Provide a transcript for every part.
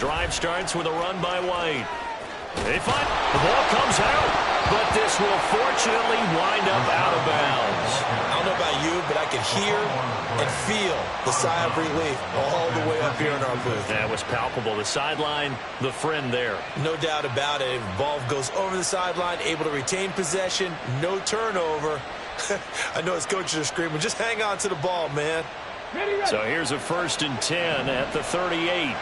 Drive starts with a run by White. They find the ball comes out, but this will fortunately wind up out of bounds. I don't know about you, but I can hear and feel the sigh of relief all the way up here in our booth. That was palpable. The sideline, the friend there. No doubt about it. The ball goes over the sideline, able to retain possession, no turnover. I know his coaches are screaming, just hang on to the ball, man. So here's a 1st and 10 at the 38.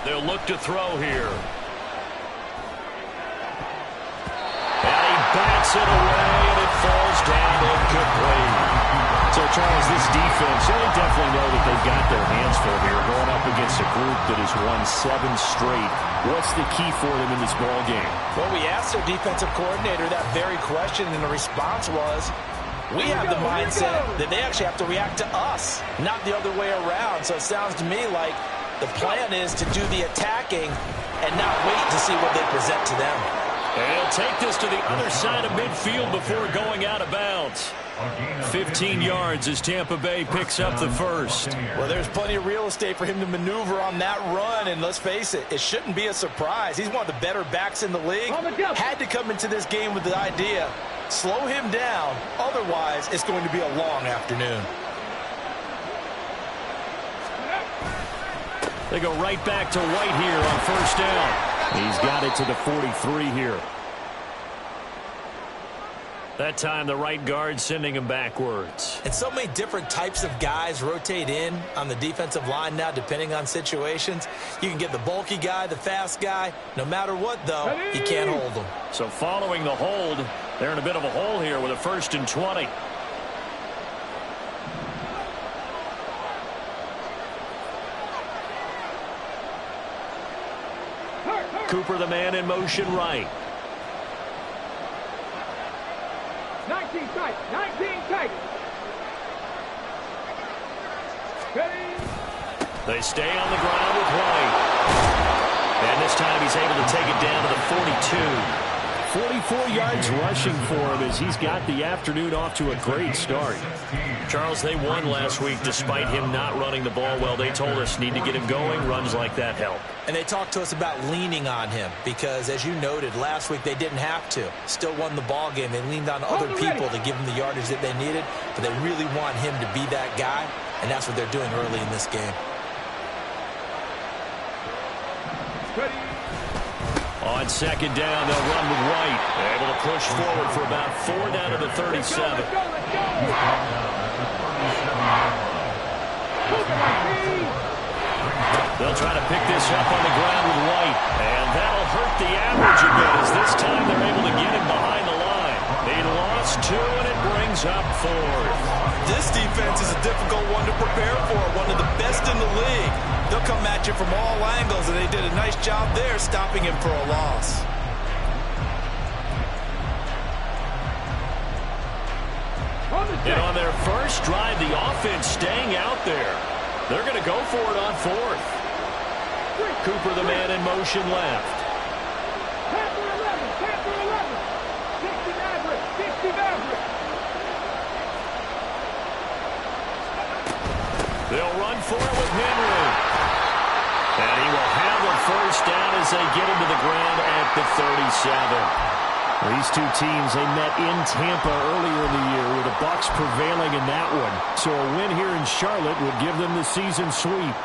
They'll look to throw here. And he bats it away, and it falls down incomplete. So, Charles, this defense, they definitely know that they've got their hands full here, going up against a group that has won 7 straight. What's the key for them in this ball game? Well, we asked their defensive coordinator that very question, and the response was, we have the mindset that they actually have to react to us, not the other way around. So it sounds to me like the plan is to do the attacking and not wait to see what they present to them. And he'll take this to the other side of midfield before going out of bounds. 15 yards as Tampa Bay picks up the first. Well, there's plenty of real estate for him to maneuver on that run, and let's face it, it shouldn't be a surprise. He's one of the better backs in the league. Had to come into this game with the idea, slow him down, otherwise it's going to be a long afternoon. They go right back to White here on 1st down. He's got it to the 43 here. That time the right guard sending him backwards. And so many different types of guys rotate in on the defensive line now depending on situations. You can get the bulky guy, the fast guy. No matter what, though, you can't hold them. So following the hold, they're in a bit of a hole here with a 1st and 20. Cooper, the man in motion right. 19 tight, 19 tight. They stay on the ground with White. And this time he's able to take it down to the 42. 44 yards rushing for him as he's got the afternoon off to a great start. Charles, they won last week despite him not running the ball well. They told us need to get him going. Runs like that help. And they talked to us about leaning on him because, as you noted, last week they didn't have to. Still won the ball game. They leaned on other people to give them the yardage that they needed, but they really want him to be that guy, and that's what they're doing early in this game. On 2nd down, they'll run with White. They're able to push forward for about 4 down to the 37. They'll try to pick this up on the ground with White. And that'll hurt the average a bit as this time they're able to get him behind the line. He lost 2, and it brings up 4th. This defense is a difficult one to prepare for, one of the best in the league. They'll come at you from all angles, and they did a nice job there stopping him for a loss. And on their first drive, the offense staying out there. They're going to go for it on 4th. Cooper, the man in motion left. Tampa 11, 60 Maverick, 60 Maverick. They'll run for it with Henry. And he will have a 1st down as they get him to the ground at the 37. These two teams, they met in Tampa earlier in the year with the Bucs prevailing in that one. So a win here in Charlotte would give them the season sweep.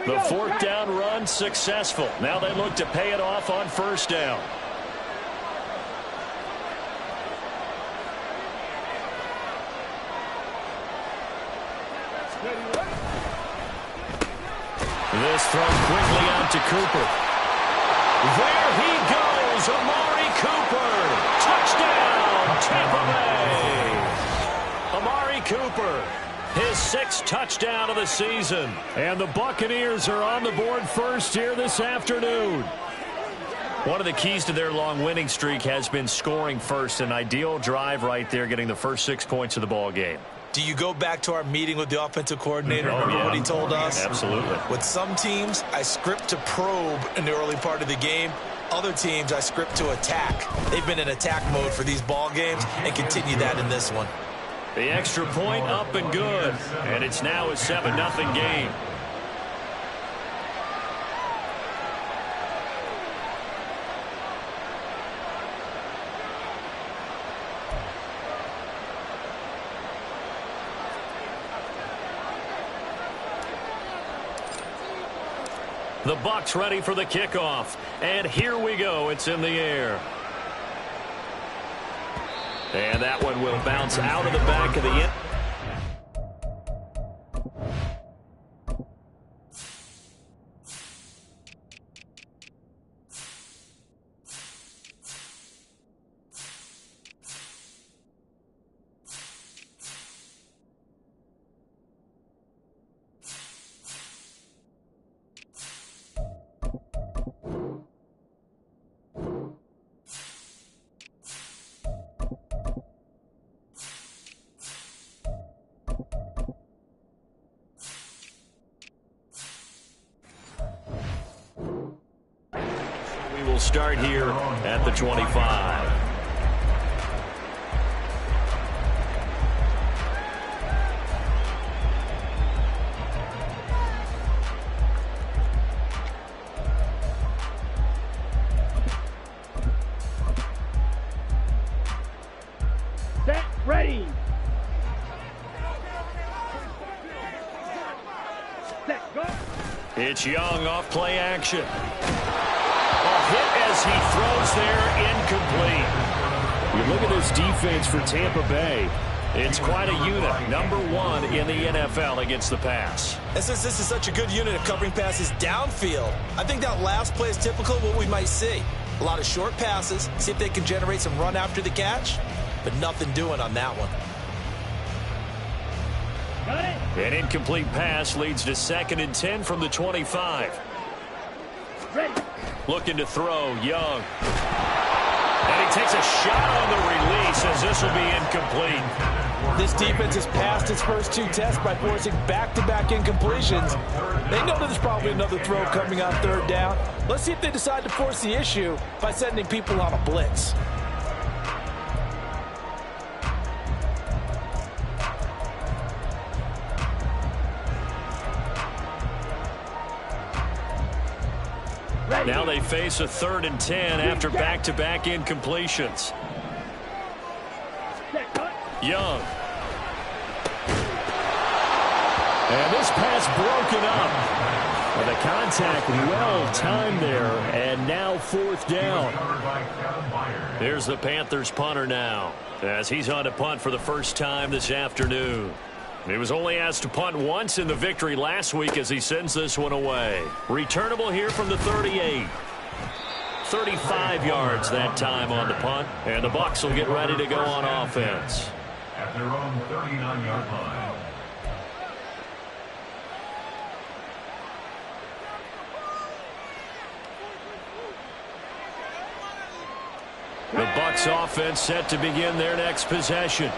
The 4th down run successful. Now they look to pay it off on 1st down. This thrown quickly out to Cooper. There he goes, Amari Cooper. Touchdown, Tampa Bay. Amari Cooper, his 6th touchdown of the season. And the Buccaneers are on the board first here this afternoon. One of the keys to their long winning streak has been scoring first. An ideal drive right there, getting the first 6 points of the ball game. Do you go back to our meeting with the offensive coordinator? Remember what he told us? Absolutely. With some teams, I script to probe in the early part of the game. Other teams, I script to attack. They've been in attack mode for these ball games and continue that in this one. The extra point up and good. And it's now a 7-0 game. The Bucs ready for the kickoff. And here we go. It's in the air. And that one will bounce out of the back of the end. Will start here at the 25. Set, ready. Set, go. It's Young off play action. Hit as he throws there, incomplete. You look at this defense for Tampa Bay. It's quite a unit, number 1 in the NFL against the pass. And since this is such a good unit of covering passes downfield, I think that last play is typical of what we might see. A lot of short passes, see if they can generate some run after the catch, but nothing doing on that one. Got it. An incomplete pass leads to 2nd and 10 from the 25. Ready. Looking to throw, Young. And he takes a shot on the release as this will be incomplete. This defense has passed its first 2 tests by forcing back-to-back incompletions. They know there's probably another throw coming on 3rd down. Let's see if they decide to force the issue by sending people on a blitz. Now they face a 3rd and 10 after back-to-back incompletions. Young. And this pass broken up. Well, the contact well timed there, and now 4th down. Here's the Panthers punter now, as he's on to punt for the first time this afternoon. He was only asked to punt once in the victory last week as he sends this one away. Returnable here from the 38. 35 yards that time on the punt, and the Bucs will get ready to go on offense. At their own 39-yard line. The Bucs offense set to begin their next possession.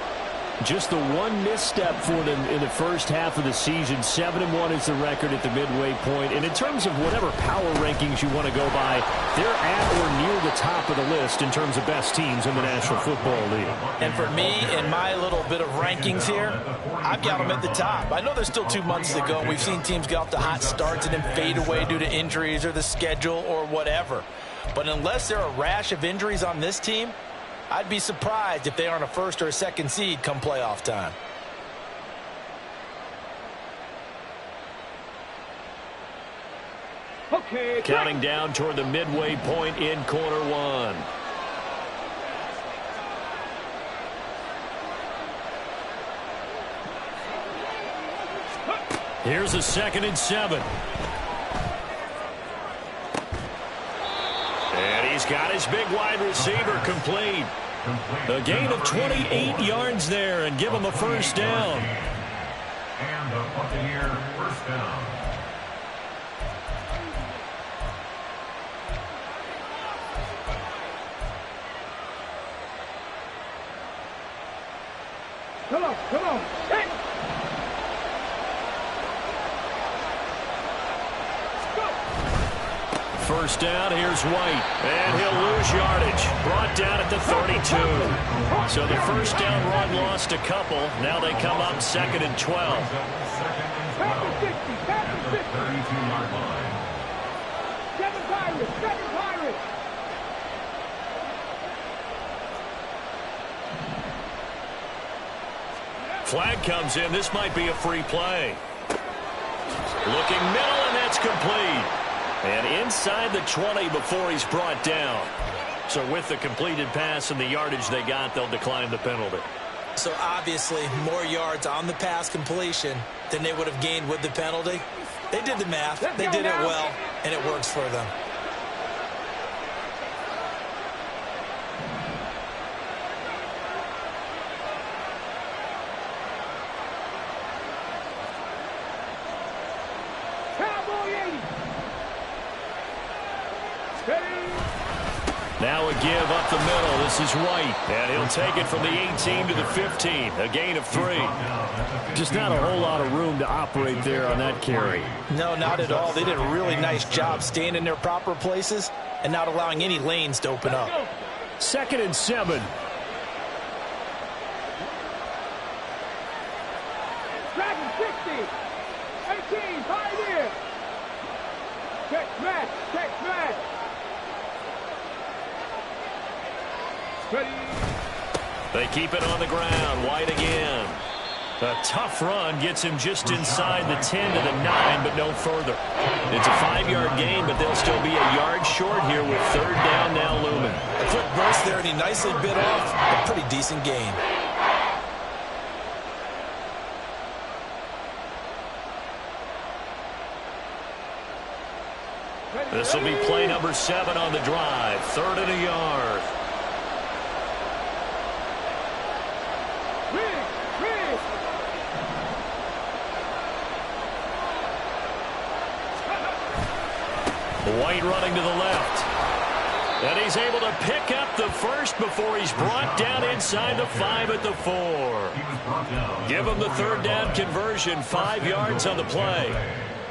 Just the one misstep for them in the first half of the season. 7-1 is the record at the midway point. And in terms of whatever power rankings you want to go by, they're at or near the top of the list in terms of best teams in the National Football League. And for me, in my little bit of rankings here, I've got them at the top. I know there's still 2 months to go. We've seen teams get off to hot starts and then fade away due to injuries or the schedule or whatever. But unless there are a rash of injuries on this team, I'd be surprised if they aren't a 1st or a 2nd seed come playoff time. Okay. Counting down toward the midway point in quarter 1. Here's a 2nd and 7. And he's got his big wide receiver complete. A gain of 28 yards there and give him a first down. And the Buccaneer first down. Come on, come on. Hey. First down, here's White. And he'll lose yardage. Brought down at the 32. So the first down run lost a couple. Now they come up 2nd and 12. Back to 60, back to 60. 32-yard line. 7 Pirates, 7 Pirates. Flag comes in. This might be a free play. Looking middle, and that's complete. And inside the 20 before he's brought down. So with the completed pass and the yardage they got, they'll decline the penalty. So obviously more yards on the pass completion than they would have gained with the penalty. They did the math. They did it well, and it works for them. Now a give up the middle. This is White. And he'll take it from the 18 to the 15. A gain of 3. Just not a whole lot of room to operate there on that carry. No, not at all. They did a really nice job staying in their proper places and not allowing any lanes to open up. 2nd and 7. Dragon 60. 18, Pioneer. Check smash, check smash. Ready. They keep it on the ground. White again. A tough run gets him just inside the 10 to the 9, but no further. It's a 5-yard gain, but they'll still be a yard short here with 3rd down now looming. A quick burst there, and he nicely bit off a pretty decent gain. This will be play number 7 on the drive. 3rd and a yard. White running to the left. And he's able to pick up the first before he's brought down inside the 5 at the 4. Give him the 3rd down conversion. 5 yards on the play.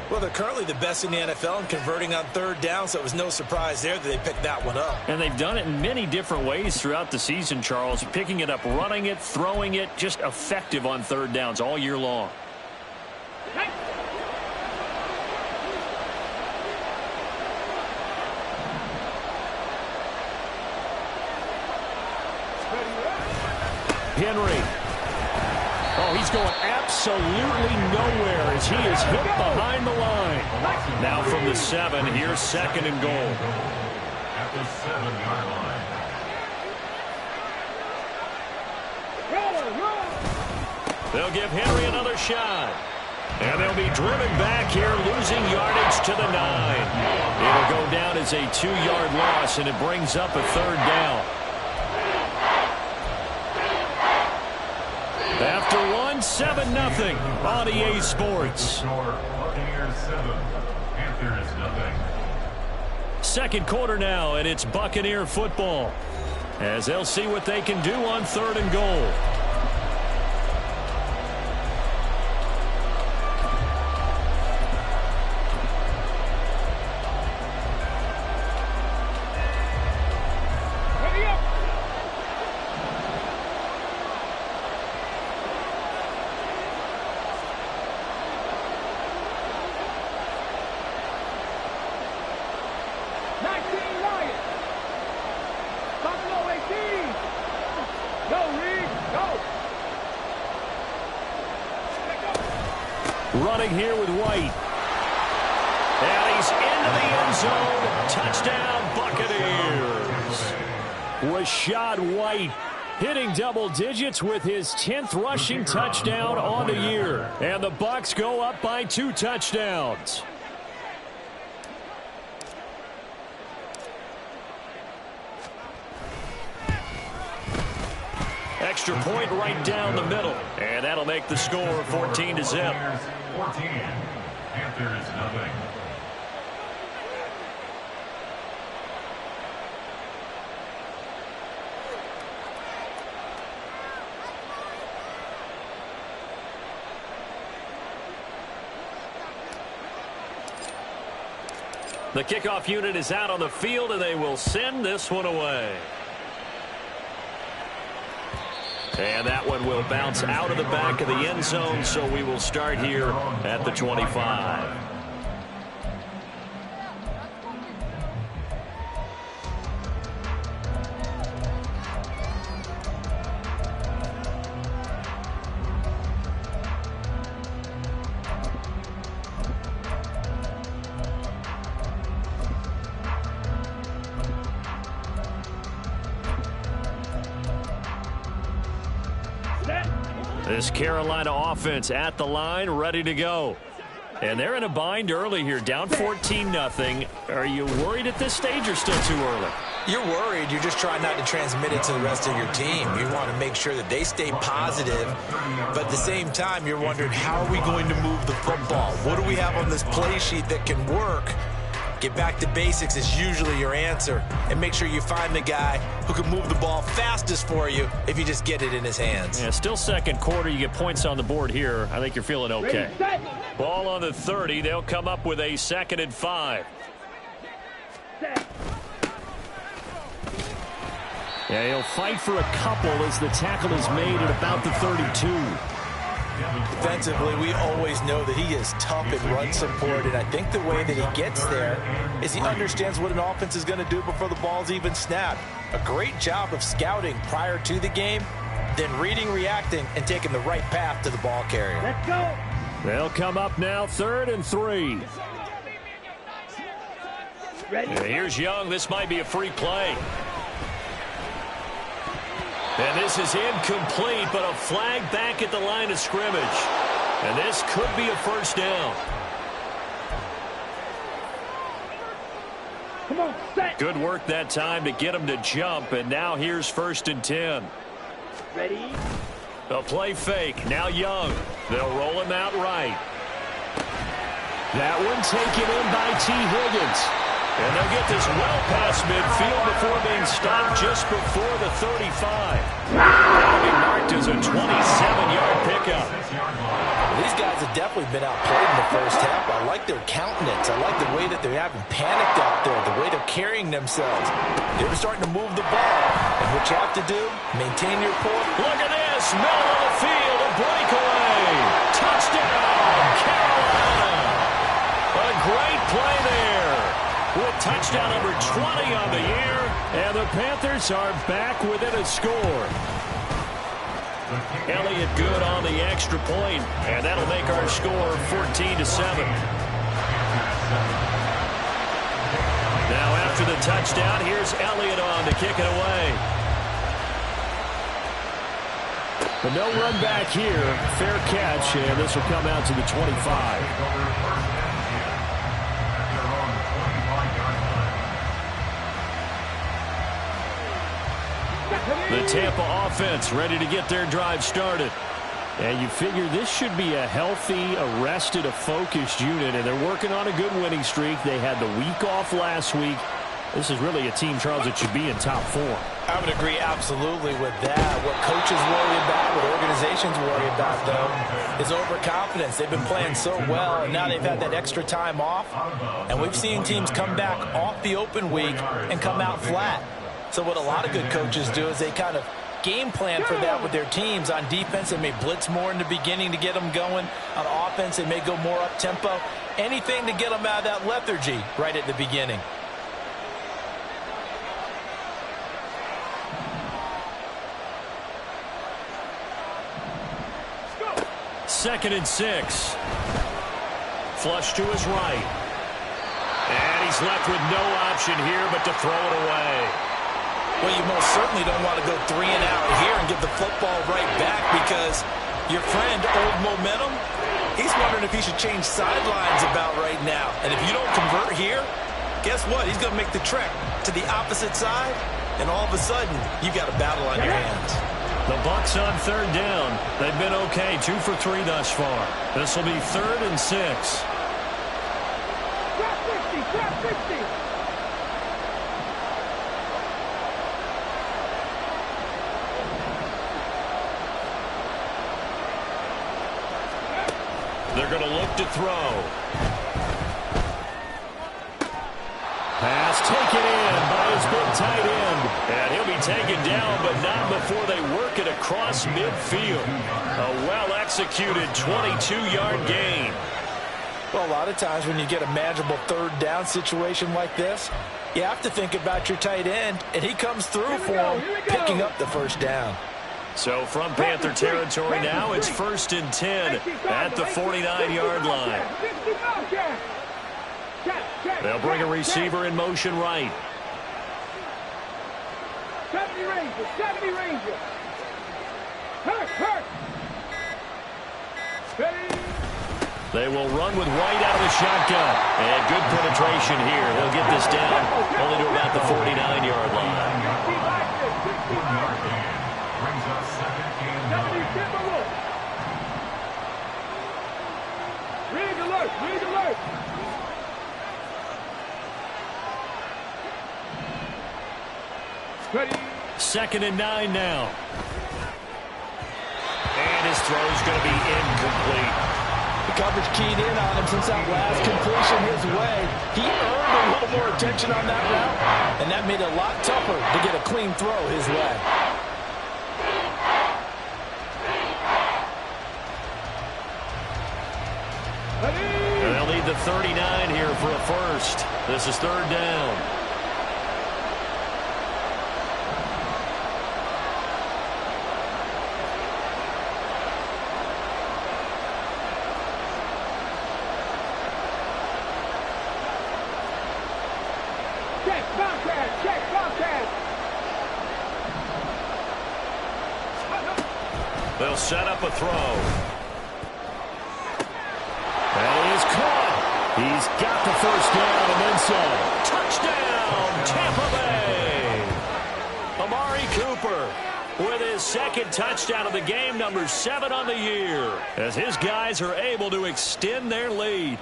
Well, they're currently the best in the NFL in converting on 3rd down, so it was no surprise there that they picked that one up. And they've done it in many different ways throughout the season, Charles. Picking it up, running it, throwing it, just effective on 3rd downs all year long. Henry. Oh, he's going absolutely nowhere as he is hit behind the line. Now from the 7, here's 2nd and goal. At the 7-yard line. They'll give Henry another shot. And they'll be driven back here, losing yardage to the 9. It'll go down as a 2-yard loss, and it brings up a 3rd down. After 7-0 on EA Sports. Buccaneers 7, Panthers 0. 2nd quarter now, and it's Buccaneer football as they'll see what they can do on 3rd and goal. Running here with White. And he's into the end zone. Touchdown, Buccaneers. Rachaad White hitting double digits with his 10th rushing touchdown on the year. And the Bucs go up by 2 touchdowns. Extra point right down the middle. And that'll make the score 14-0. 14, Panthers 0. The kickoff unit is out on the field, and they will send this one away. And that one will bounce out of the back of the end zone, so we will start here at the 25. This Carolina offense at the line, ready to go. And they're in a bind early here, down 14-0. Are you worried at this stage or still too early? You're worried. You're just trying not to transmit it to the rest of your team. You want to make sure that they stay positive. But at the same time, you're wondering, how are we going to move the football? What do we have on this play sheet that can work? Get back to basics is usually your answer. And make sure you find the guy who can move the ball fastest for you if you just get it in his hands. Yeah, still second quarter. You get points on the board here. I think you're feeling okay. Ball on the 30. They'll come up with a 2nd and 5. Yeah, he'll fight for a couple as the tackle is made at about the 32. Defensively, we always know that he is tough in run support, and I think the way that he gets there is he understands what an offense is going to do before the ball's even snapped. A great job of scouting prior to the game, then reading, reacting, and taking the right path to the ball carrier. Let's go. They'll come up now, 3rd and 3. Ready? Yeah, here's Young. This might be a free play. And this is incomplete, but a flag back at the line of scrimmage. And this could be a first down. Come on, set. Good work that time to get him to jump, and now here's 1st and 10. Ready? A play fake. Now Young. They'll roll him out right. That one taken in by T. Higgins. And they'll get this well past midfield before being stopped just before the 35. That'll be marked as a 27-yard pickup. These guys have definitely been outplayed in the first half. I like their countenance. I like the way that they're having panicked out there, the way they're carrying themselves. They're starting to move the ball. And what you have to do, maintain your point. Look at this. Middle of the field, a breakaway. Touchdown, Carolina. A great play there. With touchdown number 20 on the year, and the Panthers are back within a score. Elliott good on the extra point, and that'll make our score 14-7. Now after the touchdown, here's Elliott on to kick it away. But no run back here. Fair catch, and this will come out to the 25. The Tampa offense ready to get their drive started. And you figure this should be a healthy, arrested, a focused unit, and they're working on a good winning streak. They had the week off last week. This is really a team, Charles, that should be in top form. I would agree absolutely with that. What coaches worry about, what organizations worry about, though, is overconfidence. They've been playing so well, and now they've had that extra time off. And we've seen teams come back off the open week and come out flat. So what a lot of good coaches do is they kind of game plan for that with their teams. On defense, they may blitz more in the beginning to get them going. On offense, they may go more up-tempo. Anything to get them out of that lethargy right at the beginning. Second and 6. Flush to his right. And he's left with no option here but to throw it away. Well, you most certainly don't want to go 3 and out here and give the football right back, because your friend, Old Momentum, he's wondering if he should change sidelines about right now. And if you don't convert here, guess what? He's going to make the trek to the opposite side, and all of a sudden, you got a battle on your hands. The Bucs on 3rd down. They've been okay, 2 for 3 thus far. This will be 3rd and 6. Drop 50, drop 50. They're going to look to throw. Pass taken in by his big tight end. And he'll be taken down, but not before they work it across midfield. A well-executed 22-yard gain. Well, a lot of times when you get a manageable third down situation like this, you have to think about your tight end, and he comes through for him, picking up the first down. So from Panther territory now, it's 1st and 10 at the 49-yard line. They'll bring a receiver in motion right. 70 Ranger, 70 Ranger. Hurt. Ready. They will run with White out of the shotgun. And good penetration here. They'll get this down only to about the 49-yard line. 1-yard gain. Brings up 2nd and 9. Read alert. Ready. 2nd and 9 now. And his throw's going to be incomplete. The coverage keyed in on him since that last completion his way. He earned a little more attention on that route, and that made it a lot tougher to get a clean throw his way. And they'll need the 39 here for a first. This is 3rd down. Check, Bobcat. They'll set up a throw. And he is caught. He's got the first down and then some. Touchdown, Tampa Bay. Amari Cooper with his 2nd touchdown of the game, number 7 on the year, as his guys are able to extend their lead.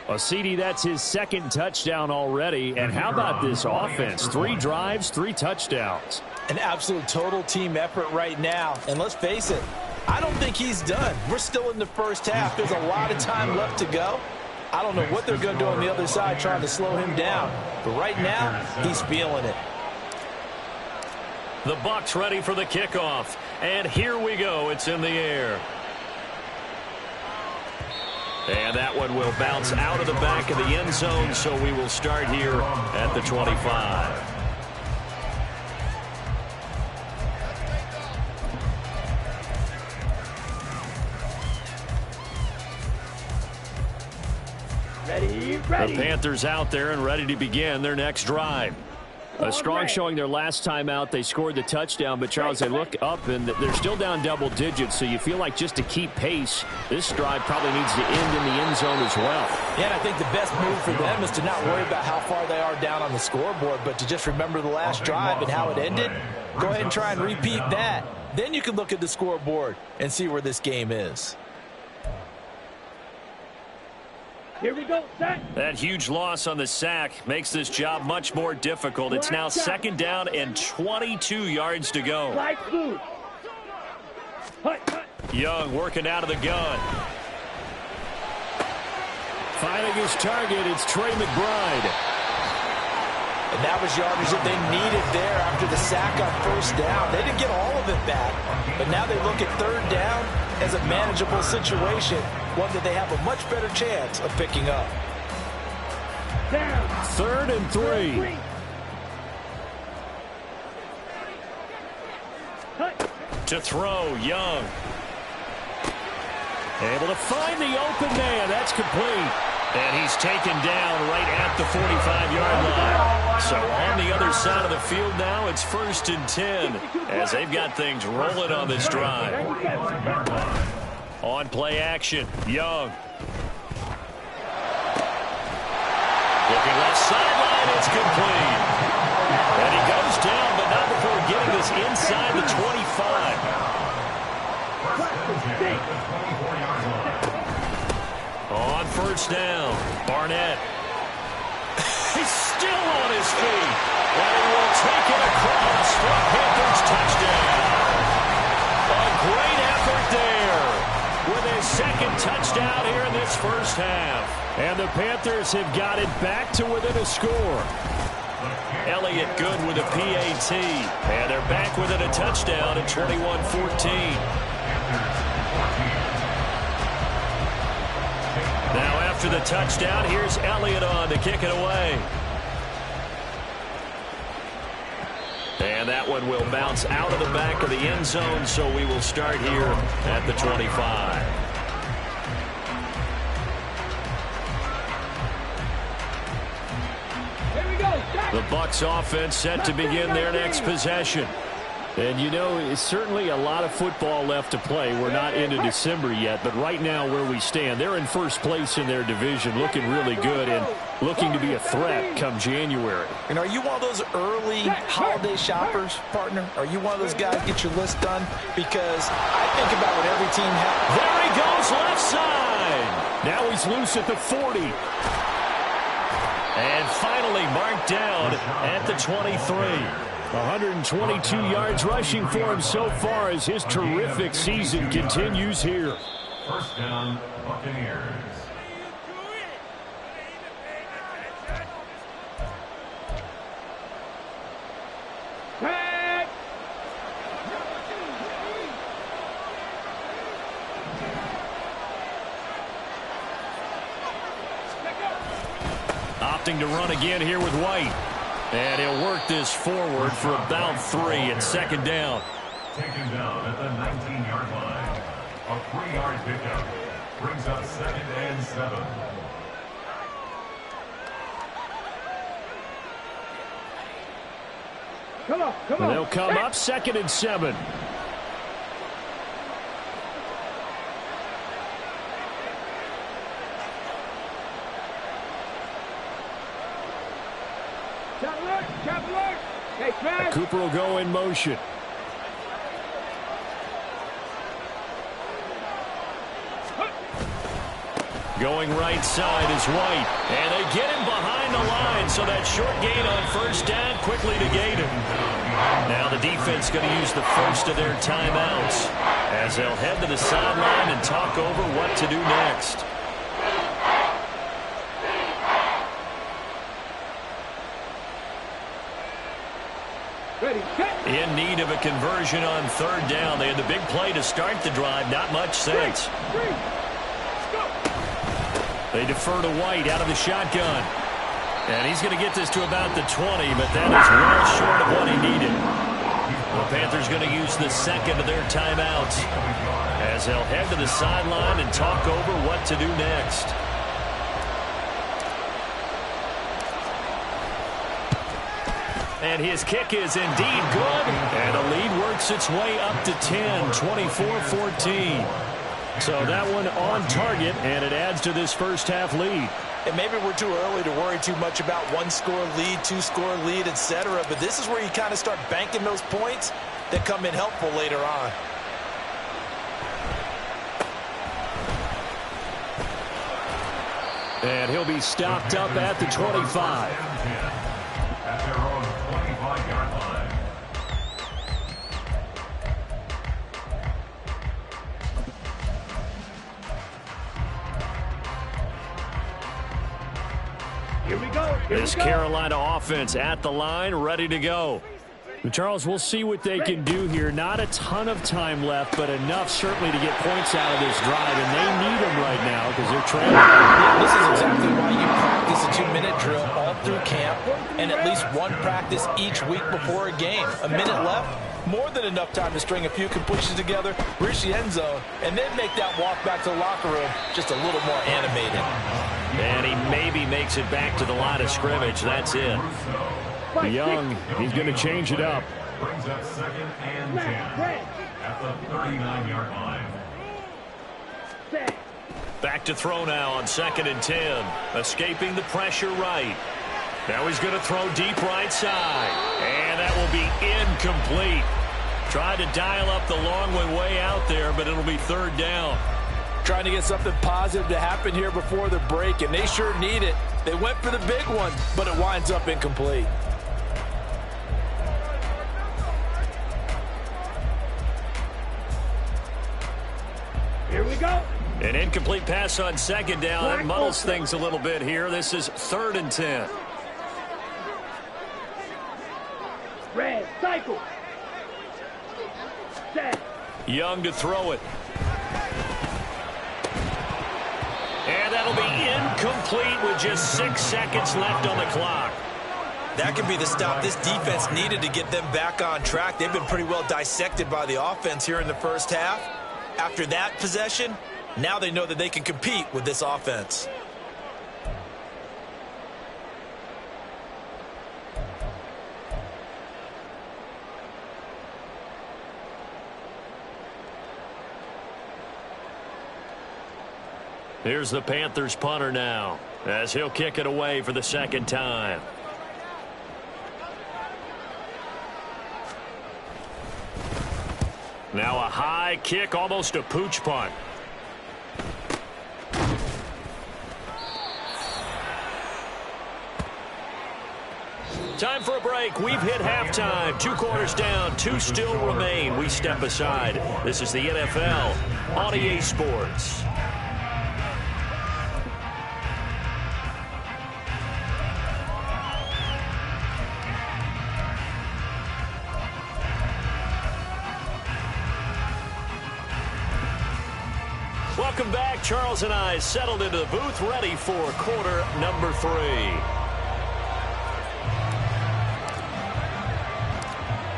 Well, CD, that's his 2nd touchdown already. And how about this offense? 3 drives, 3 touchdowns. An absolute total team effort right now. And let's face it, I don't think he's done. We're still in the first half. There's a lot of time left to go. I don't know what they're going to do on the other side trying to slow him down. But right now, he's feeling it. The Bucs ready for the kickoff. And here we go. It's in the air. And that one will bounce out of the back of the end zone, so we will start here at the 25. Ready. The Panthers out there and ready to begin their next drive. A strong showing their last time out. They scored the touchdown, but Charles, they look up and they're still down double digits, so you feel like just to keep pace, this drive probably needs to end in the end zone as well. Yeah, and I think the best move for them is to not worry about how far they are down on the scoreboard, but to just remember the last drive and how it ended. Go ahead and try and repeat that. Then you can look at the scoreboard and see where this game is. Here we go, set. That huge loss on the sack makes this job much more difficult. It's now 2nd down and 22 yards to go. Light blue. Young working out of the gun. Finding his target, it's Trey McBride. And that was yardage that they needed there after the sack on 1st down. They didn't get all of it back, but now they look at 3rd down as a manageable situation, one that they have a much better chance of picking up. Down. 3rd and 3. To throw, Young. Able to find the open man. That's complete. And he's taken down right at the 45-yard line. So on the other side of the field now, it's 1st and 10 as they've got things rolling on this drive. On play action, Young. Looking left sideline, it's complete. And he goes down, but not before getting this inside the 25. On 1st down, Barnett. He's still on his feet. And he will take it across for a Panthers touchdown. A great effort there with his 2nd touchdown here in this first half. And the Panthers have got it back to within a score. Elliott good with a PAT. And they're back within a touchdown at 21-14. Now after the touchdown, here's Elliott on to kick it away. And that one will bounce out of the back of the end zone, so we will start here at the 25. The Bucs offense set to begin their next possession. And, you know, it's certainly a lot of football left to play. We're not into December yet, but right now where we stand, they're in first place in their division, looking really good and looking to be a threat come January. And are you one of those early holiday shoppers, partner? Are you one of those guys get your list done? Because I think about what every team has. There he goes, left side. Now he's loose at the 40. And finally marked down at the 23. 122 yards rushing for him so far as his terrific season continues here. First down, Buccaneers. Opting to run again here with White. And he'll work this forward for about 3 at second down. Taken down at the 19-yard line. A 3-yard pickup brings up 2nd and 7. Come on, come on. They'll come up 2nd and 7. Cooper will go in motion. Going right side is White. And they get him behind the line, so that short gain on first down quickly negated. Now the defense going to use the first of their timeouts as they'll head to the sideline and talk over what to do next. In need of a conversion on third down. They had the big play to start the drive. Not much sense. They defer to White out of the shotgun. And he's going to get this to about the 20, but that is well short of what he needed. The Panthers going to use the second of their timeouts as they'll head to the sideline and talk over what to do next. And his kick is indeed good. And the lead works its way up to 10, 24-14. So that one on target, and it adds to this first half lead. And maybe we're too early to worry too much about one-score lead, two-score lead, etc. But this is where you kind of start banking those points that come in helpful later on. And he'll be stopped up at the 25. At their own 25-yard line. Here we go. This Carolina offense at the line, ready to go. But Charles, we'll see what they can do here. Not a ton of time left, but enough certainly to get points out of this drive, and they need them right now because they're trailing. Yeah, this is exactly why you practice a 2-minute drill all through camp and at least one practice each week before a game. A minute left, more than enough time to string a few completions together, reach the end zone, and then make that walk back to the locker room just a little more animated. And he maybe makes it back to the line of scrimmage. That's it. Young, he's going to change it up. Brings up 2nd and 10 at the 39-yard line. Back to throw now on 2nd and 10. Escaping the pressure right. Now he's going to throw deep right side. And that will be incomplete. Tried to dial up the long way out there, but it'll be third down. Trying to get something positive to happen here before the break, and they sure need it. They went for the big one, but it winds up incomplete. Here we go. An incomplete pass on second down. That muddles things a little bit here. This is 3rd and 10. Red, cycle. Set. Young to throw it. And that'll be incomplete with just 6 seconds left on the clock. That could be the stop this defense needed to get them back on track. They've been pretty well dissected by the offense here in the first half. After that possession, now they know that they can compete with this offense. Here's the Panthers punter now, as he'll kick it away for the second time. Now a high kick, almost a pooch punt. Time for a break. We've hit halftime. 2 quarters down, 2 still remain. We step aside. This is the NFL on EA Sports. Welcome back. Charles and I settled into the booth, ready for quarter number 3.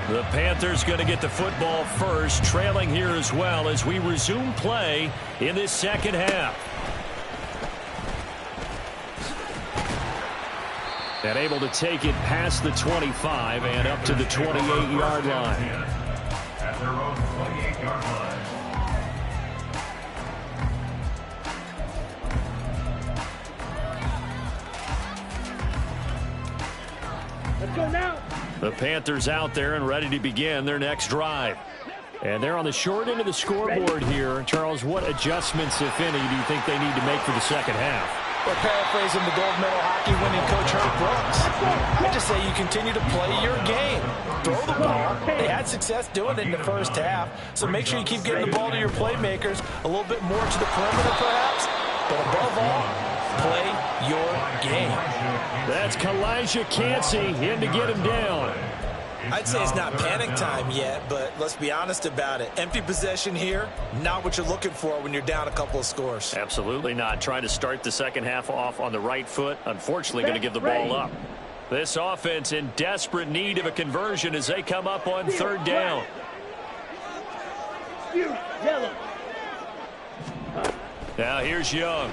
The Panthers going to get the football first, trailing here as well as we resume play in this second half. And able to take it past the 25 and up to the 28-yard line. At their own 28-yard line. Let's go now. The Panthers out there and ready to begin their next drive. And they're on the short end of the scoreboard here. Charles, what adjustments, if any, do you think they need to make for the second half? Well, paraphrasing the gold medal hockey winning coach Herb Brooks, I just say you continue to play your game. Throw the ball. They had success doing it in the first half, so make sure you keep getting the ball to your playmakers a little bit more to the perimeter perhaps, but above all, play your game. That's Kalijah Kancey in to get him down. I'd say it's not panic time yet, but let's be honest about it. Empty possession here, not what you're looking for when you're down a couple of scores. Absolutely not. Trying to start the second half off on the right foot. Unfortunately, going to give the ball up. This offense in desperate need of a conversion as they come up on 3rd down. Yellow. Now here's Young.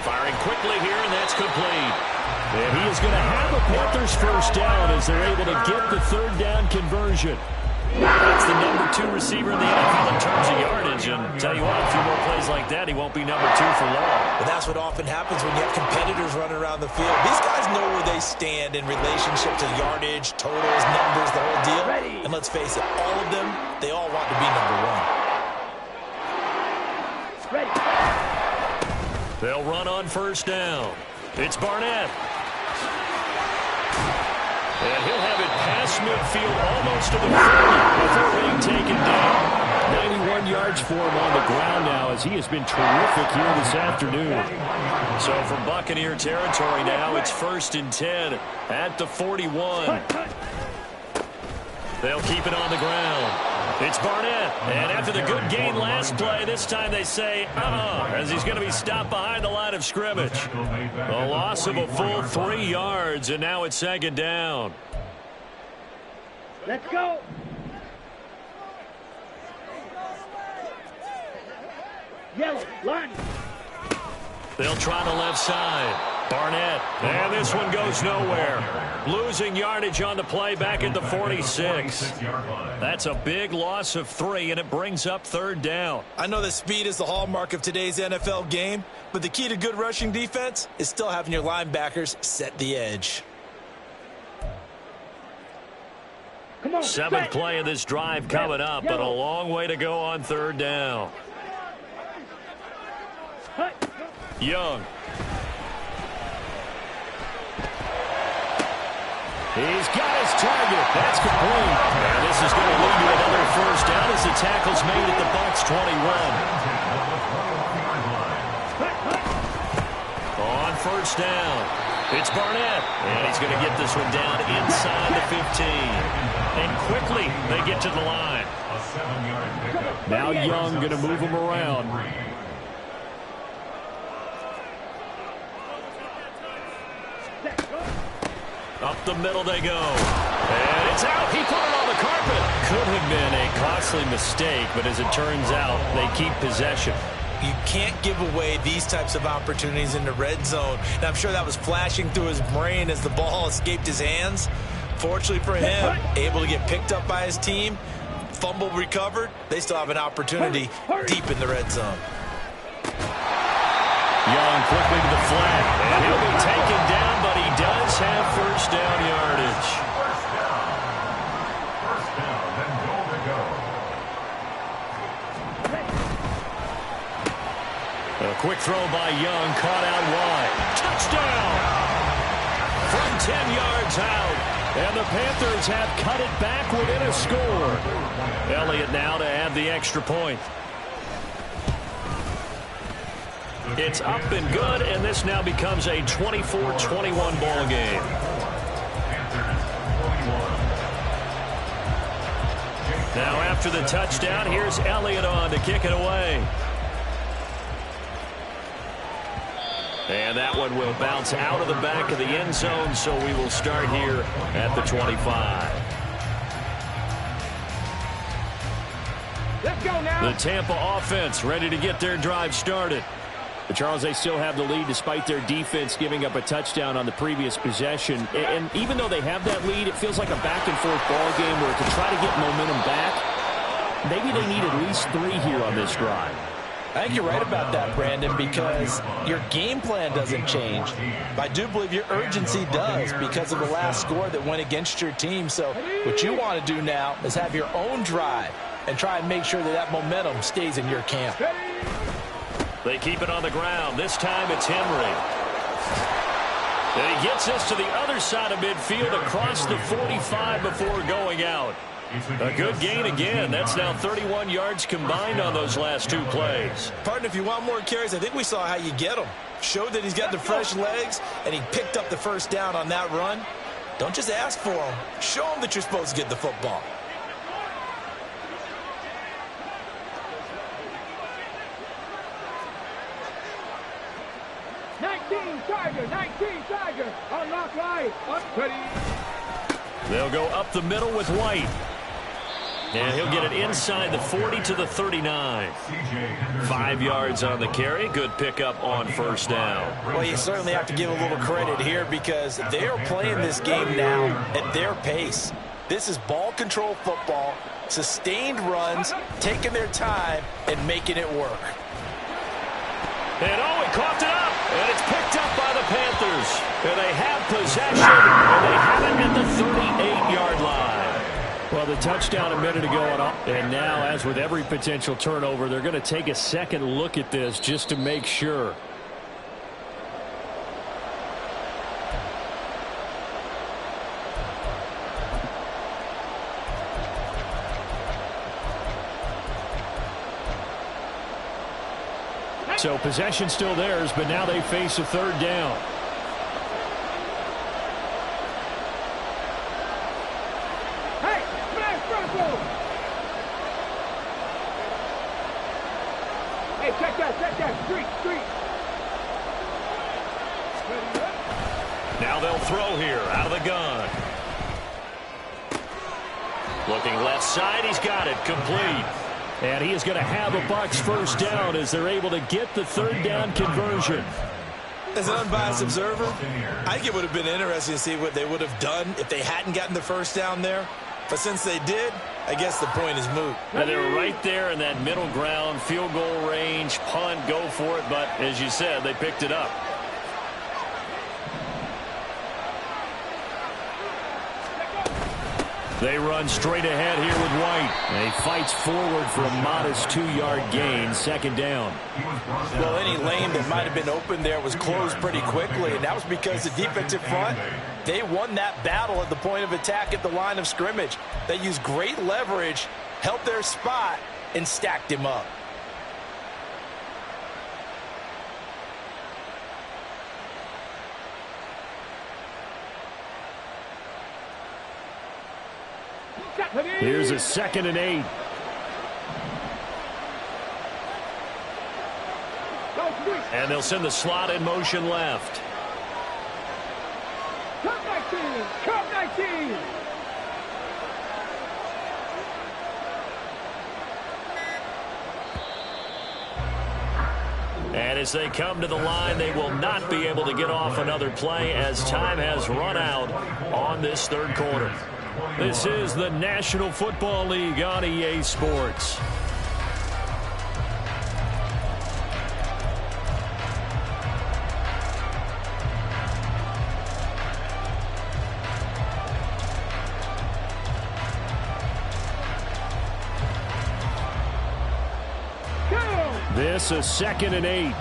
Firing quickly here, and that's complete. And he is going to have a Panthers first down as they're able to get the 3rd down conversion. That's the number 2 receiver in the NFL in terms of yardage. And tell you what, a few more plays like that, he won't be number 2 for long. But that's what often happens when you have competitors running around the field. These guys know where they stand in relationship to yardage, totals, numbers, the whole deal. And let's face it, all of them, they all want to be number 1. Ready. They'll run on first down. It's Barnett. And he'll have it past midfield almost to the 40 before being taken down. 91 yards for him on the ground now as he has been terrific here this afternoon. So from Buccaneer territory now, it's 1st and 10 at the 41. They'll keep it on the ground. It's Barnett, and after the good gain last play, this time they say, as he's going to be stopped behind the line of scrimmage. A loss of a full 3 yards, and now it's 2nd down. Let's go. Yellow, line. They'll try the left side. Barnett, and this one goes nowhere. Losing yardage on the play back at the 46. That's a big loss of 3, and it brings up 3rd down. I know that speed is the hallmark of today's NFL game, but the key to good rushing defense is still having your linebackers set the edge. Come on. 7th play of this drive coming up, but a long way to go on 3rd down. Young. He's got his target. That's complete. And this This is going to lead to another first down as the tackle's made at the Bucs 21. On first down, it's Barnett. And he's going to get this one down inside the 15. And quickly, they get to the line. Now Young going to move him around. Up the middle they go. And it's out. He put it on the carpet. Could have been a costly mistake, but as it turns out, they keep possession. You can't give away these types of opportunities in the red zone. And I'm sure that was flashing through his brain as the ball escaped his hands. Fortunately for him, able to get picked up by his team, fumble recovered. They still have an opportunity deep in the red zone. Young quickly to the flat, and he'll be taken down, but he does have first down yardage. First down, then goal to go. A quick throw by Young, caught out wide. Touchdown! From 10 yards out, and the Panthers have cut it back within a score. Elliott now to add the extra point. It's up and good, and this now becomes a 24-21 ball game. Now after the touchdown, here's Elliott on to kick it away. And that one will bounce out of the back of the end zone, so we will start here at the 25. Let's go now. The Tampa offense ready to get their drive started. But Charles, they still have the lead despite their defense giving up a touchdown on the previous possession. And even though they have that lead, it feels like a back-and-forth ball game where to try to get momentum back, maybe they need at least 3 here on this drive. I think you're right about that, Brandon, because your game plan doesn't change. But I do believe your urgency does because of the last score that went against your team. So what you want to do now is have your own drive and try and make sure that that momentum stays in your camp. They keep it on the ground. This time it's Henry. And he gets us to the other side of midfield across the 45 before going out. A good gain again. That's now 31 yards combined on those last 2 plays. Partner, if you want more carries, I think we saw how you get him. Showed that he's got the fresh legs, and he picked up the first down on that run. Don't just ask for him. Show him that you're supposed to get the football. Tiger. Unlock right. They'll go up the middle with White. And he'll get it inside the 40 to the 39. 5 yards on the carry. Good pickup on first down. Well, you certainly have to give a little credit here because they are playing this game now at their pace. This is ball control football, sustained runs, taking their time, and making it work. And oh, he coughed it up, and it's picked up by the Panthers. And they have possession, and they have it at the 38-yard line. Well, the touchdown a minute ago, and now, as with every potential turnover, they're going to take a second look at this just to make sure. So possession still theirs, but now they face a third down. Hey, smash Bronco! Hey, check that, street. Now they'll throw here, out of the gun. Looking left side, he's got it, complete. And he is going to have a Bucs first down as they're able to get the third down conversion. As an unbiased observer, I think it would have been interesting to see what they would have done if they hadn't gotten the first down there. But since they did, I guess the point is moot. And they were right there in that middle ground, field goal range, punt, go for it. But as you said, they picked it up. They run straight ahead here with White. And he fights forward for a modest 2-yard gain, second down. Well, any lane that might have been open there was closed pretty quickly, and that was because the defensive front, they won that battle at the point of attack at the line of scrimmage. They used great leverage, held their spot, and stacked him up. Here's a 2nd and 8. And they'll send the slot in motion left. Come 19! Come 19! And as they come to the line, they will not be able to get off another play as time has run out on this third quarter. This is the National Football League on EA Sports. This is 2nd and 8.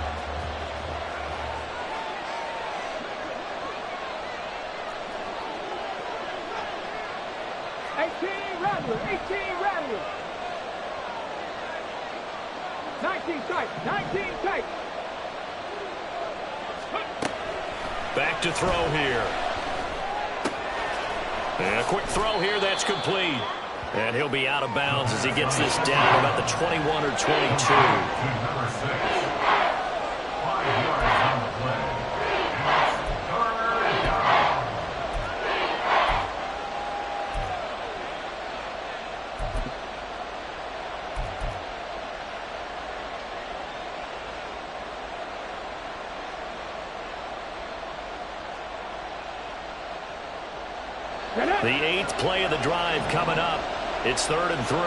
Rattler, 18 Rattler. 19 tight, 19 tight. Back to throw here. And a quick throw here that's complete. And he'll be out of bounds as he gets this down about the 21 or 22. Number 6. 5 yards on the play. Third down. The 8th play of the drive coming up. It's 3rd and 3.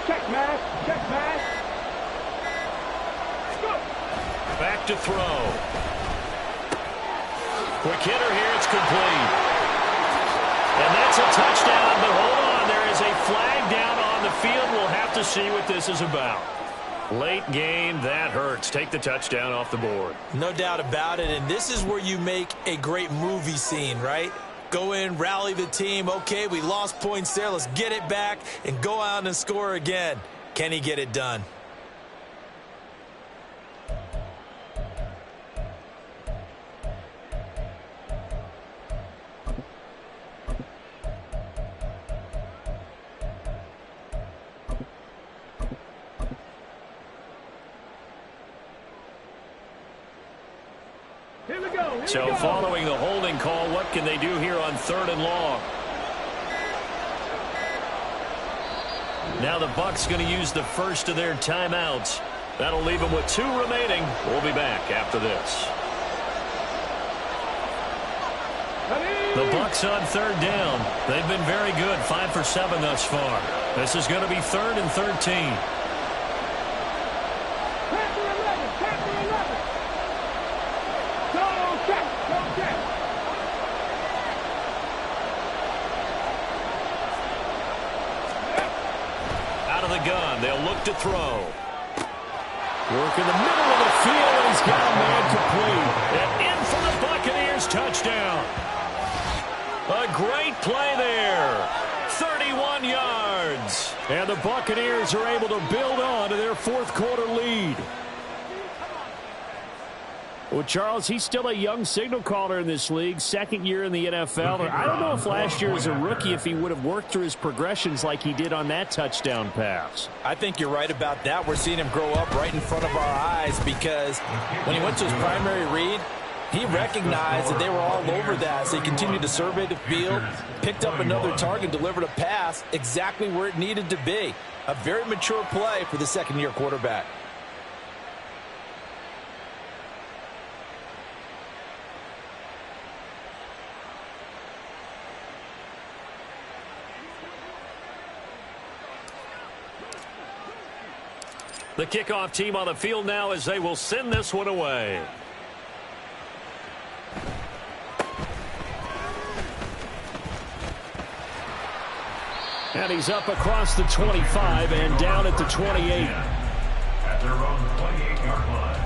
Check mass, check mass. Go. Back to throw. Quick hitter here, it's complete. And that's a touchdown, but hold on, there is a flag down on the field. We'll have to see what this is about. Late game, that hurts. Take the touchdown off the board. No doubt about it, and this is where you make a great movie scene, right? Go in, rally the team. Okay, we lost points there. Let's get it back and go out and score again. Can he get it done? So following the holding call, what can they do here on 3rd and long? Now the Bucs going to use the first of their timeouts. That'll leave them with 2 remaining. We'll be back after this. The Bucs on 3rd down. They've been very good, 5 for 7 thus far. This is going to be 3rd and 13. Gun. They'll look to throw. Work in the middle of the field, and he's got a man complete. And in for the Buccaneers touchdown. A great play there. 31 yards. And the Buccaneers are able to build on to their 4th quarter lead. Well, Charles, he's still a young signal caller in this league, 2nd year in the NFL. I don't know if last year as a rookie, if he would have worked through his progressions like he did on that touchdown pass. I think you're right about that. We're seeing him grow up right in front of our eyes because when he went to his primary read, he recognized that they were all over that. So he continued to survey the field, picked up another target, delivered a pass exactly where it needed to be. A very mature play for the 2nd-year quarterback. The kickoff team on the field now as they will send this one away. And he's up across the 25 and down at the 28. At their own 28-yard line.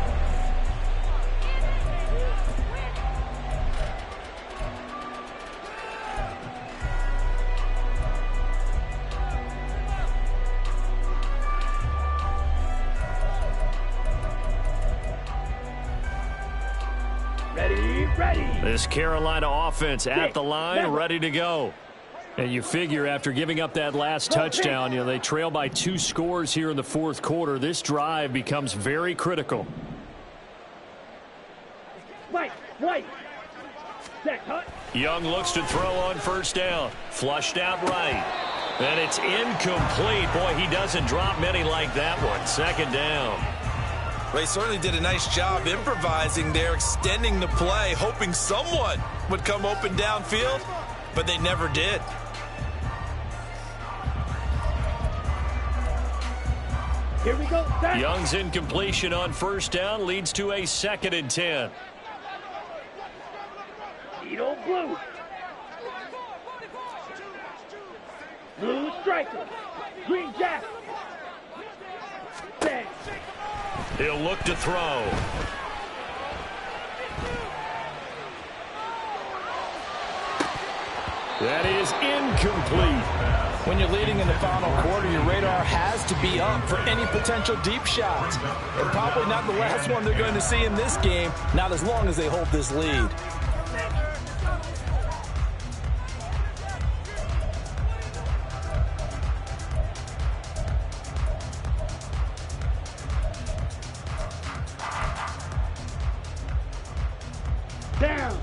Ready. This Carolina offense at the line, ready to go. And you figure after giving up that last touchdown, they trail by 2 scores here in the fourth quarter. This drive becomes very critical. White. Set, cut. Young looks to throw on first down. Flushed out right. And it's incomplete. Boy, he doesn't drop many like that one. Second down. They certainly did a nice job improvising there, extending the play, hoping someone would come open downfield, but they never did. Here we go. Set. Young's incompletion on first down leads to a 2nd and 10. Edo blue. Blue striker. Green jacket. Set. He'll look to throw. That is incomplete. When you're leading in the final quarter, your radar has to be up for any potential deep shots. And probably not the last one they're going to see in this game, not as long as they hold this lead. Down.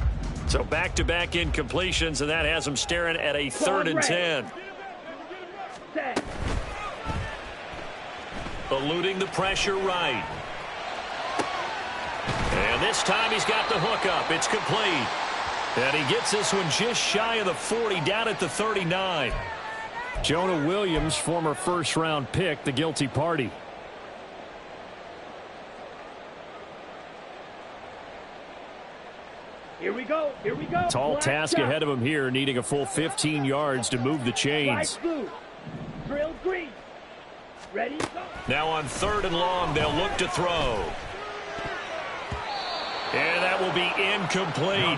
So back-to-back incompletions, and that has them staring at a 3rd and 10. Set. Eluding the pressure right. And this time he's got the hook up. It's complete. And he gets this one just shy of the 40, down at the 39. Jonah Williams, former first-round pick, the guilty party. Here we go. Tall Black task shot. ahead of him here, needing a full 15 yards to move the chains. Light blue. Drill green. Ready, go. Now on 3rd and long, they'll look to throw. And that will be incomplete.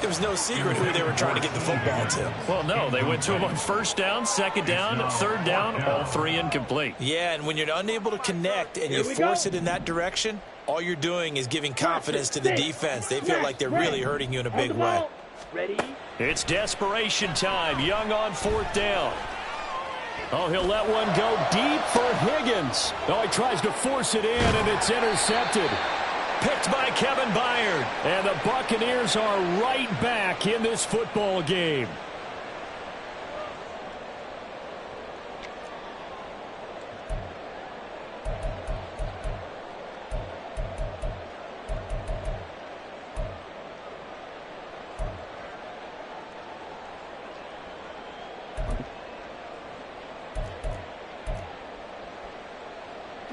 It was no secret who they were trying to get the football to. Well, no, they went to him on 1st down, 2nd down, 3rd down, all 3 incomplete. Yeah, and when you're unable to connect and you force it in that direction, all you're doing is giving confidence to the defense. They feel like they're really hurting you in a big way. Ready. It's desperation time. Young on 4th down. Oh, he'll let one go deep for Higgins. Oh, he tries to force it in, and it's intercepted. Picked by Kevin Byard. And the Buccaneers are right back in this football game.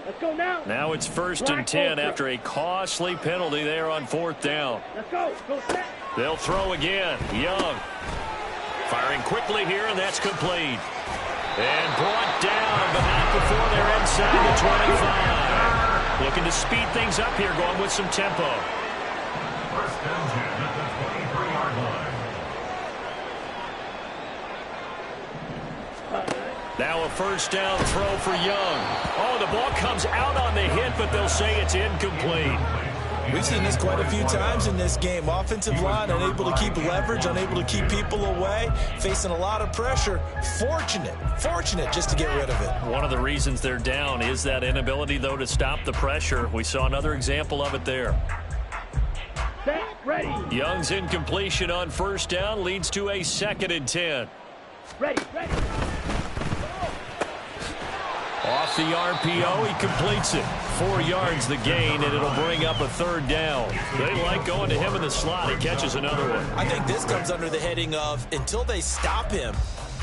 Let's go now. Now it's 1st and 10 after a costly penalty there on 4th down. Let's go. Go set. They'll throw again. Young firing quickly here, and that's complete. And brought down, but not before they're inside the 25. Looking to speed things up here, going with some tempo. 1st and 10 at the 23-yard line. Now a 1st down throw for Young. Oh, the ball comes out on the hit, but they'll say it's incomplete. We've seen this quite a few times in this game. Offensive line unable to keep leverage, unable to keep people away, facing a lot of pressure. Fortunate just to get rid of it. One of the reasons they're down is that inability, though, to stop the pressure. We saw another example of it there. Set. Ready. Young's incompletion on 1st down leads to a 2nd and 10. Ready. Off the RPO, he completes it. 4 yards the gain, and it'll bring up a 3rd down. They like going to him in the slot. He catches another one. I think this comes under the heading of, until they stop him,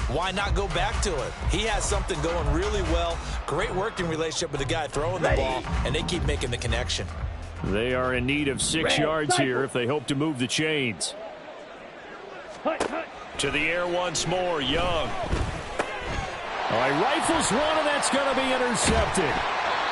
Why not go back to it? He has something going really well. Great working relationship with the guy throwing the ball, and they keep making the connection. They are in need of 6 yards here if they hope to move the chains. To the air once more, Young. All right, rifles one, and that's going to be intercepted.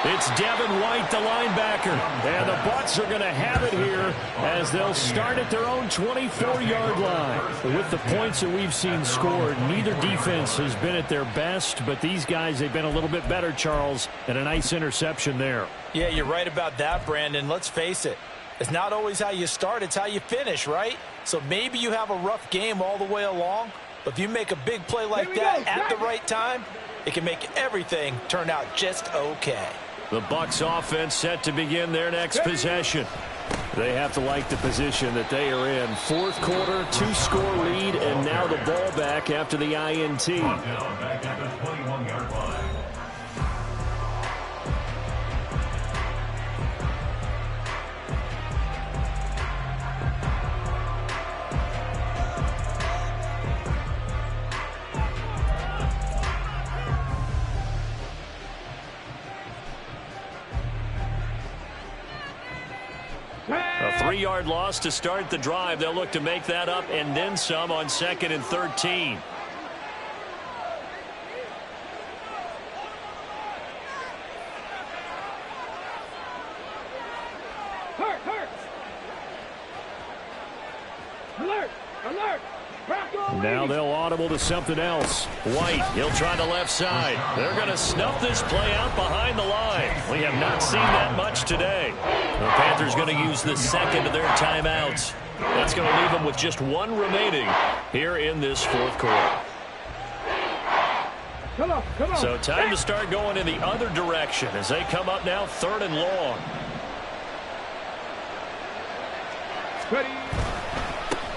It's Devin White, the linebacker. And the Bucs are going to have it here as they'll start at their own 24-yard line. With the points that we've seen scored, neither defense has been at their best, but these guys, they've been a little bit better, Charles, and a nice interception there. Yeah, you're right about that, Brandon. Let's face it. It's not always how you start, it's how you finish, right? So maybe you have a rough game all the way along, but if you make a big play like that at the right time, it can make everything turn out just okay. The Bucs offense set to begin their next possession. They have to like the position that they are in. Fourth quarter, 2-score lead, and now the ball back after the INT. Back at the 21-yard line. A 3-yard loss to start the drive. They'll look to make that up and then some on 2nd and 13. Now they'll audible to something else. White, he'll try the left side. They're going to snuff this play out behind the line. We have not seen that much today. The Panthers going to use the second of their timeouts. That's going to leave them with just one remaining here in this fourth quarter. Come on. So time to start going in the other direction as they come up now 3rd and long. Ready.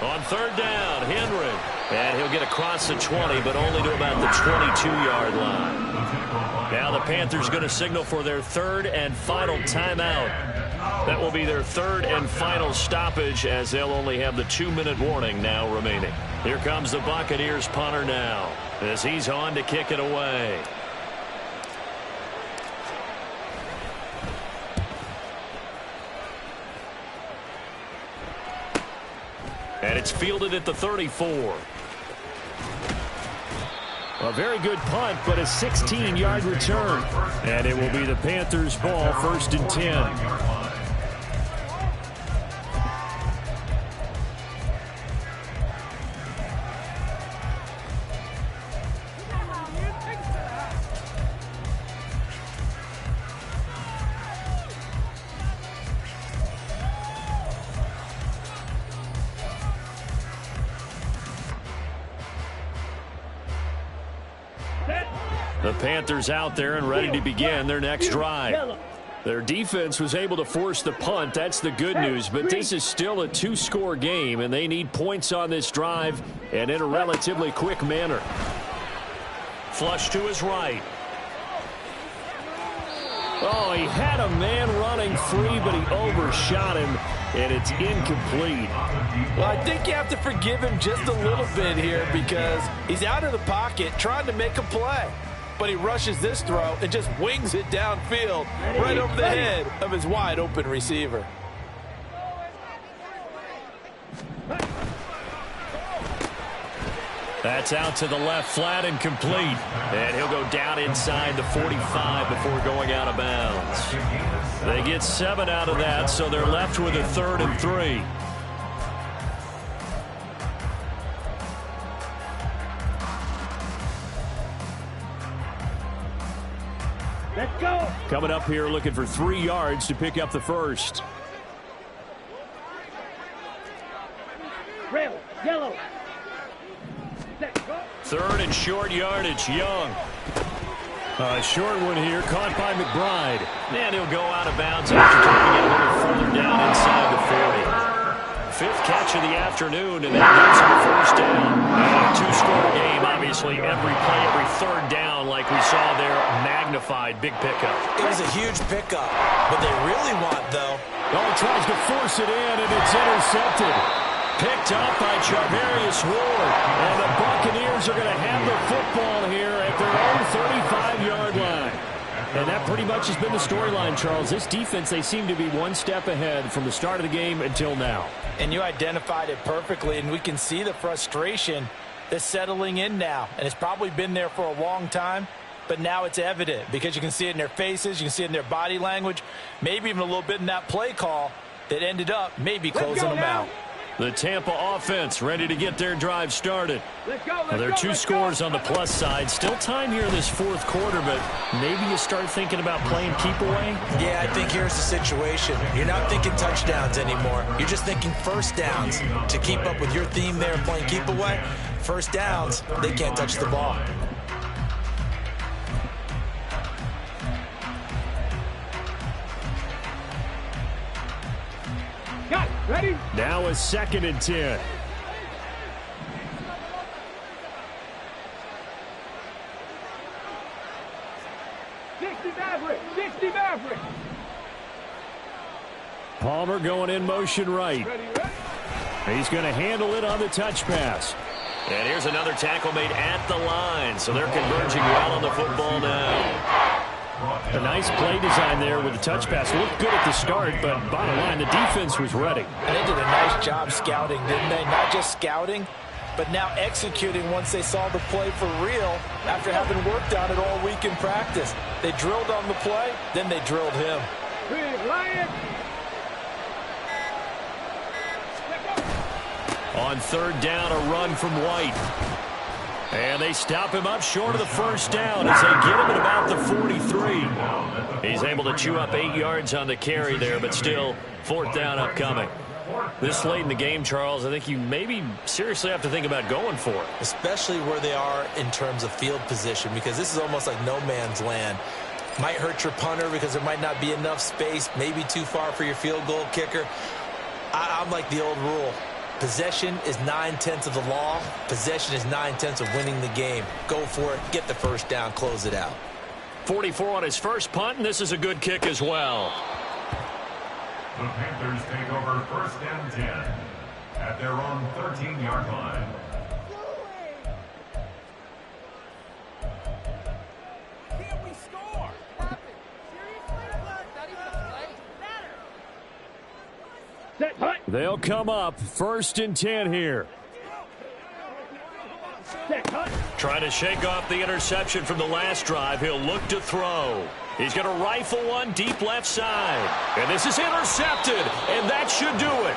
On 3rd down, Henry. And he'll get across the 20, but only to about the 22-yard line. Now the Panthers going to signal for their 3rd and final timeout. That will be their 3rd and final stoppage as they'll only have the 2-minute warning now remaining. Here comes the Buccaneers punter now as he's on to kick it away. And it's fielded at the 34. A very good punt, but a 16-yard return. And it will be the Panthers' ball, 1st and 10. The Panthers out there and ready to begin their next drive. Their defense was able to force the punt. That's the good news. But this is still a 2-score game, and they need points on this drive and in a relatively quick manner. Flush to his right. Oh, he had a man running free, but he overshot him, and it's incomplete. Well, I think you have to forgive him just a little bit here because he's out of the pocket trying to make a play. But he rushes this throw and just wings it downfield right over the head of his wide-open receiver. That's out to the left, flat and complete. And he'll go down inside the 45 before going out of bounds. They get 7 out of that, so they're left with a 3rd and 3. Let's go. Coming up here looking for 3 yards to pick up the first. Red, yellow. 3rd and short yardage, Young. A short one here, caught by McBride. And he'll go out of bounds after taking it a little further down inside the 40. 5th catch of the afternoon, and that gives him a first down. A 2-score game, obviously, every play, every 3rd down, like we saw there, magnified, big pickup. It was a huge pickup. What they really want, though. Oh, he tries to force it in, and it's intercepted. Picked up by Charvarius Ward. And the Buccaneers are going to have the football here at their own 35-yard line. And that pretty much has been the storyline, Charles. This defense, they seem to be one step ahead from the start of the game until now. And you identified it perfectly, and we can see the frustration that's settling in now. And it's probably been there for a long time, but now it's evident because you can see it in their faces, you can see it in their body language, maybe even a little bit in that play call that ended up maybe closing them out. The Tampa offense ready to get their drive started. Well, there are two scores on the plus side. Still time here in this fourth quarter, but maybe you start thinking about playing keep away? Yeah, I think here's the situation. You're not thinking touchdowns anymore. You're just thinking first downs. To keep up with your theme there playing keep away, first downs, they can't touch the ball. Ready? Now a 2nd and 10. Maverick. Palmer going in motion right. Ready. He's going to handle it on the touch pass. And here's another tackle made at the line. So they're converging well on the football now. A nice play design there with the touch pass. Looked good at the start, but bottom line, the defense was ready. And they did a nice job scouting, didn't they? Not just scouting, but now executing once they saw the play for real after having worked on it all week in practice. They drilled on the play, then they drilled him. Big Lion. On 3rd down, a run from White. And they stop him up short of the first down as they get him at about the 43. He's able to chew up 8 yards on the carry there, but still 4th down upcoming. This late in the game, Charles, I think you maybe seriously have to think about going for it. Especially where they are in terms of field position, because this is almost like no man's land. Might hurt your punter because there might not be enough space, maybe too far for your field goal kicker. I'm like the old rule. Possession is 9/10 of the law. Possession is 9/10 of winning the game. Go for it. Get the first down. Close it out. 44 on his first punt, and this is a good kick as well. The Panthers take over 1st and 10 at their own 13-yard line. Can't we score? Set punt. They'll come up 1st and 10 here. Set punt. Trying to shake off the interception from the last drive. He'll look to throw. He's going to rifle one deep left side. And this is intercepted, and that should do it.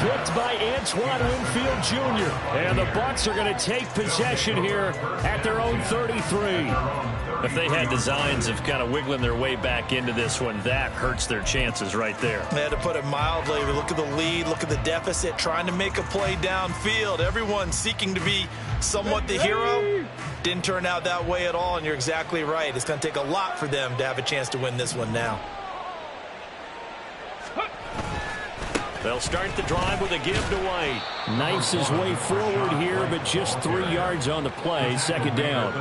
Picked by Antoine Winfield Jr. And the Bucs are going to take possession here at their own 33. If they had designs of kind of wiggling their way back into this one, that hurts their chances right there. They had to put it mildly. Look at the lead. Look at the deficit. Trying to make a play downfield. Everyone seeking to be somewhat the hero. Didn't turn out that way at all, and you're exactly right. It's going to take a lot for them to have a chance to win this one now. They'll start the drive with a give to White. Knifes his way forward here, but just 3 yards on the play. 2nd down.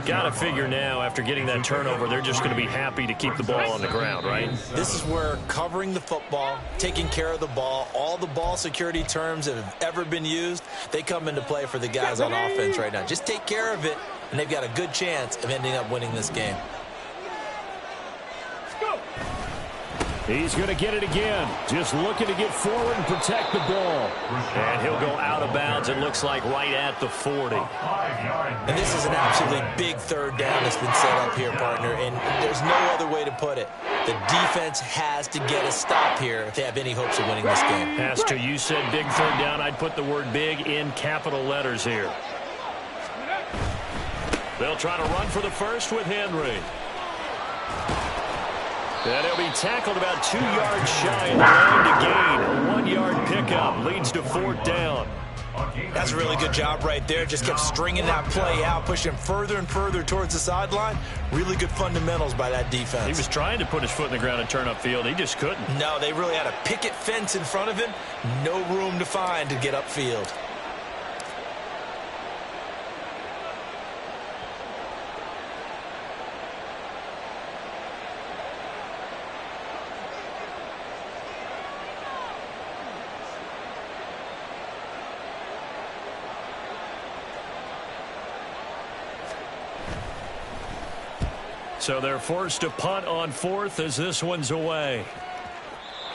Got to figure now, after getting that turnover, they're just going to be happy to keep the ball on the ground, right? This is where covering the football, taking care of the ball, all the ball security terms that have ever been used, they come into play for the guys on offense right now. Just take care of it, and they've got a good chance of ending up winning this game. He's going to get it again. Just looking to get forward and protect the ball. And he'll go out of bounds, it looks like, right at the 40. And this is an absolutely big 3rd down that's been set up here, partner, and there's no other way to put it. The defense has to get a stop here if they have any hopes of winning this game. Pastor, you said big 3rd down. I'd put the word big in capital letters here. They'll try to run for the first with Henry. And he'll be tackled about 2 yards shy of the line to gain. A 1-yard pickup leads to 4th down. That's a really good job right there. Just kept stringing that play out, pushing him further and further towards the sideline. Really good fundamentals by that defense. He was trying to put his foot in the ground and turn upfield. He just couldn't. No, they really had a picket fence in front of him. No room to find to get upfield. So they're forced to punt on 4th as this one's away.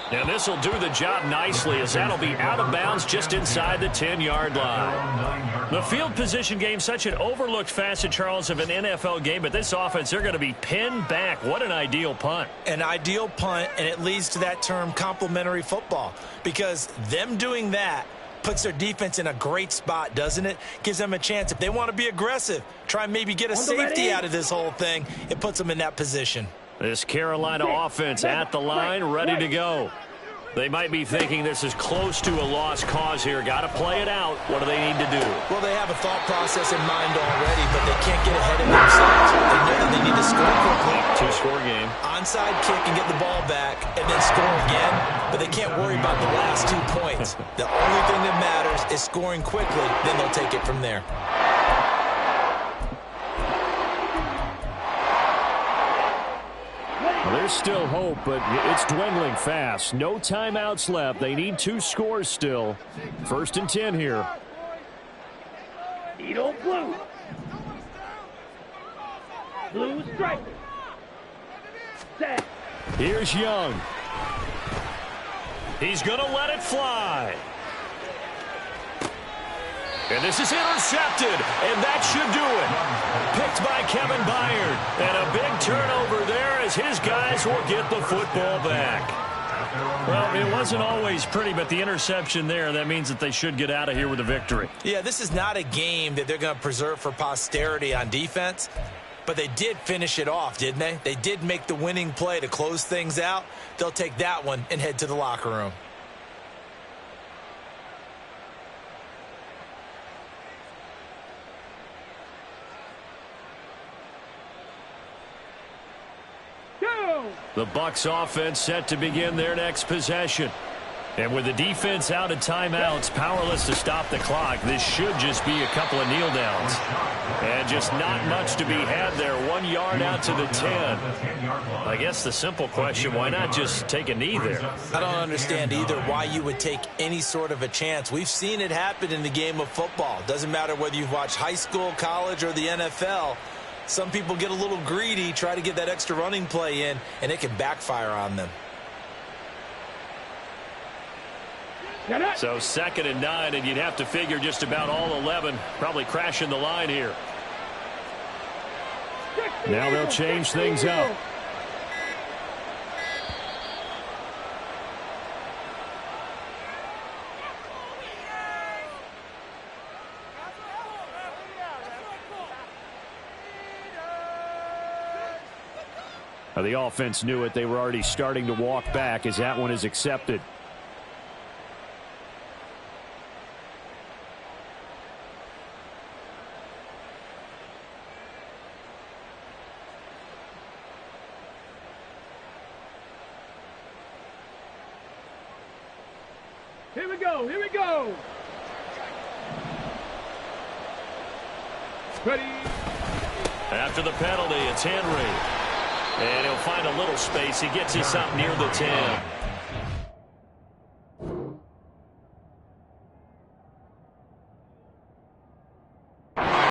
And this will do the job nicely as that'll be out of bounds just inside the 10-yard line. The field position game, such an overlooked facet, Charles, of an NFL game, but this offense, they're going to be pinned back. What an ideal punt. An ideal punt, and it leads to that term complementary football, because them doing that puts their defense in a great spot, doesn't it? Gives them a chance. If they want to be aggressive, try and maybe get a safety out of this whole thing, it puts them in that position. This Carolina offense at the line, ready to go. They might be thinking this is close to a lost cause here. Got to play it out. What do they need to do? Well, they have a thought process in mind already, but they can't get ahead of themselves. They know that they need to score quickly. Two-score game. Onside kick and get the ball back and then score again, but they can't worry about the last 2 points. The only thing that matters is scoring quickly, then they'll take it from there. Well, there's still hope, but it's dwindling fast. No timeouts left. They need 2 scores still. 1st and 10 here. Edo blue. Blue striker. Set. Here's Young. He's going to let it fly. And this is intercepted, and that should do it. Picked by Kevin Byard. And a big turnover there as his guys will get the football back. Well, it wasn't always pretty, but the interception there, that means that they should get out of here with a victory. Yeah, this is not a game that they're going to preserve for posterity on defense, but they did finish it off, didn't they? They did make the winning play to close things out. They'll take that one and head to the locker room. The Bucs offense set to begin their next possession. And with the defense out of timeouts, powerless to stop the clock, this should just be a couple of kneel downs. And just not much to be had there. 1 yard out to the 10. I guess the simple question, why not just take a knee there? I don't understand either why you would take any sort of a chance. We've seen it happen in the game of football. Doesn't matter whether you've watched high school, college, or the NFL. Some people get a little greedy, try to get that extra running play in, and it can backfire on them. So 2nd and 9, and you'd have to figure just about all 11 probably crashing the line here. Now they'll change things up. The offense knew it. They were already starting to walk back as that one is accepted. Here we go, here we go. Ready. After the penalty, it's Henry. And he'll find a little space. He gets us up near the 10.